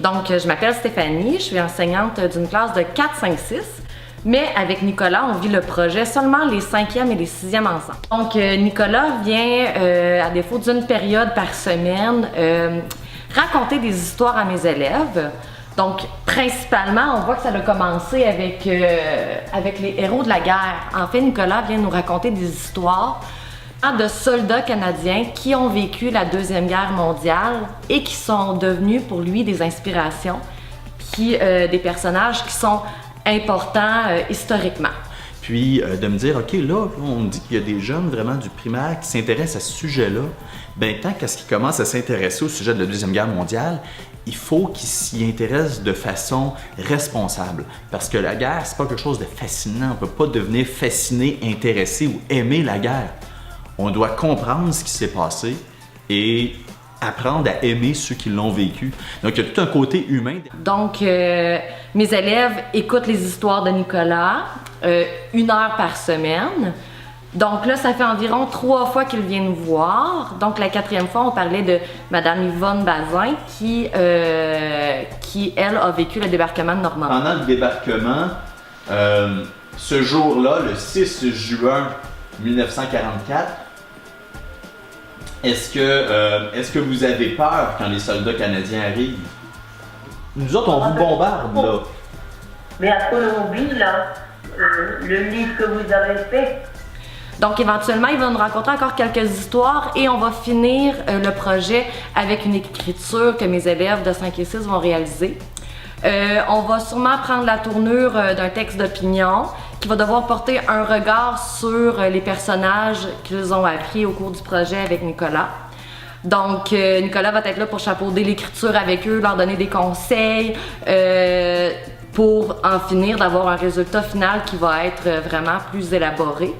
Donc, je m'appelle Stéphanie, je suis enseignante d'une classe de 4, 5, 6. Mais avec Nicolas, on vit le projet seulement les 5e et les 6e ensemble. Donc, Nicolas vient, à défaut d'une période par semaine, raconter des histoires à mes élèves. Donc, principalement, on voit que ça a commencé avec les héros de la guerre. En fait, Nicolas vient nous raconter des histoires de soldats canadiens qui ont vécu la Deuxième Guerre mondiale et qui sont devenus pour lui des inspirations, puis des personnages qui sont importants historiquement. Puis de me dire, OK, là, on me dit qu'il y a des jeunes vraiment du primaire qui s'intéressent à ce sujet-là. Bien, tant qu'à ce qu'ils commencent à s'intéresser au sujet de la Deuxième Guerre mondiale, il faut qu'ils s'y intéressent de façon responsable. Parce que la guerre, c'est pas quelque chose de fascinant. On peut pas devenir fasciné, intéressé ou aimer la guerre. On doit comprendre ce qui s'est passé et apprendre à aimer ceux qui l'ont vécu. Donc, il y a tout un côté humain. Donc, mes élèves écoutent les histoires de Nicolas 1 heure par semaelle. Donc là, ça fait environ 3 fois qu'ils viennent nous voir. Donc, la 4e fois, on parlait de Madame Yvonne Bazin qui, elle, a vécu le débarquement de Normandie. Pendant le débarquement, ce jour-là, le 6 juin 1944, est-ce que vous avez peur quand les soldats canadiens arrivent? Nous autres, on vous bombarde, là. Mais à Colombie, là, le livre que vous avez fait. Donc, éventuellement, il va nous raconter encore quelques histoires et on va finir le projet avec une écriture que mes élèves de 5 et 6 vont réaliser. On va sûrement prendre la tournure d'un texte d'opinion qui va devoir porter un regard sur les personnages qu'ils ont appris au cours du projet avec Nicolas. Donc, Nicolas va être là pour chapeauder l'écriture avec eux, leur donner des conseils pour en finir d'avoir un résultat final qui va être vraiment plus élaboré.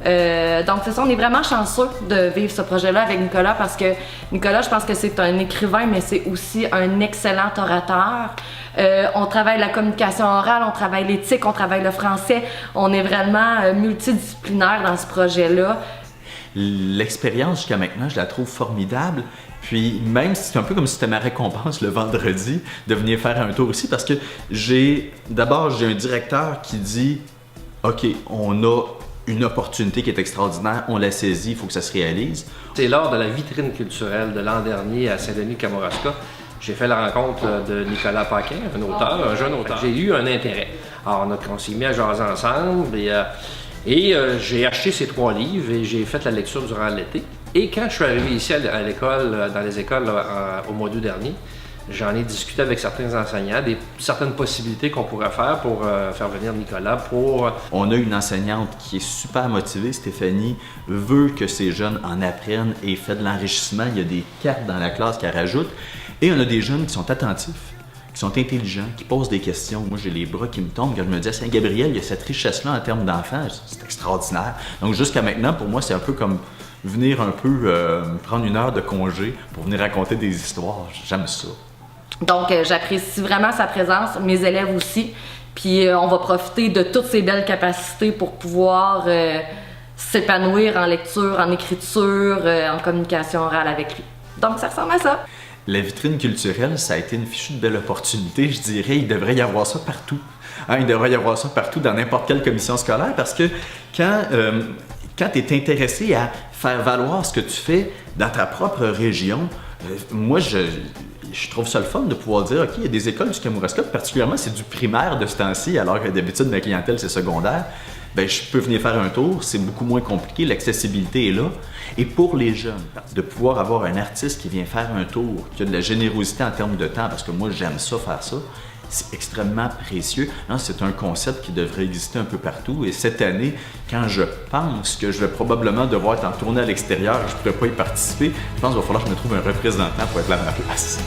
Donc c'est ça, on est vraiment chanceux de vivre ce projet-là avec Nicolas parce que Nicolas, je pense que c'est un écrivain, mais c'est aussi un excellent orateur. On travaille la communication orale, on travaille l'éthique, on travaille le français. On est vraiment multidisciplinaire dans ce projet-là. L'expérience jusqu'à maintenant, je la trouve formidable. Puis même, c'est un peu comme si c'était ma récompense le vendredi de venir faire un tour ici parce que d'abord, j'ai un directeur qui dit « OK, on a une opportunité qui est extraordinaire, on la saisit, il faut que ça se réalise. » C'est lors de la vitrine culturelle de l'an dernier à Saint-Denis-Kamouraska, j'ai fait la rencontre de Nicolas Paquin, un auteur, un jeune auteur. J'ai eu un intérêt. Alors on s'est mis à jaser ensemble et j'ai acheté ces 3 livres et j'ai fait la lecture durant l'été. Et quand je suis arrivé ici à l'école, dans les écoles au mois d'août dernier, j'en ai discuté avec certains enseignants, certaines possibilités qu'on pourrait faire pour faire venir Nicolas pour... On a une enseignante qui est super motivée, Stéphanie, veut que ces jeunes en apprennent et fait de l'enrichissement. Il y a des cartes dans la classe qu'elle rajoute. Et on a des jeunes qui sont attentifs, qui sont intelligents, qui posent des questions. Moi, j'ai les bras qui me tombent quand je me dis à Saint-Gabriel, il y a cette richesse-là en termes d'enfants. C'est extraordinaire. Donc jusqu'à maintenant, pour moi, c'est un peu comme venir un peu prendre 1 heure de congé pour venir raconter des histoires. J'aime ça. Donc, j'apprécie vraiment sa présence, mes élèves aussi. Puis, on va profiter de toutes ces belles capacités pour pouvoir s'épanouir en lecture, en écriture, en communication orale avec lui. Donc, ça ressemble à ça. La vitrine culturelle, ça a été une fichue de belle opportunité, je dirais. Il devrait y avoir ça partout. Hein, il devrait y avoir ça partout dans n'importe quelle commission scolaire parce que quand tu es intéressé à faire valoir ce que tu fais dans ta propre région, moi, je trouve ça le fun de pouvoir dire, OK, il y a des écoles du Kamouraska, particulièrement c'est du primaire de ce temps-ci, alors que d'habitude, ma clientèle, c'est secondaire. Bien, je peux venir faire un tour, c'est beaucoup moins compliqué, l'accessibilité est là. Et pour les jeunes, de pouvoir avoir un artiste qui vient faire un tour, qui a de la générosité en termes de temps, parce que moi, j'aime ça, faire ça, c'est extrêmement précieux. C'est un concept qui devrait exister un peu partout. Et cette année, quand je pense que je vais probablement devoir être en tournée à l'extérieur, je ne pourrais pas y participer, je pense qu'il va falloir que je me trouve un représentant pour être là à ma place.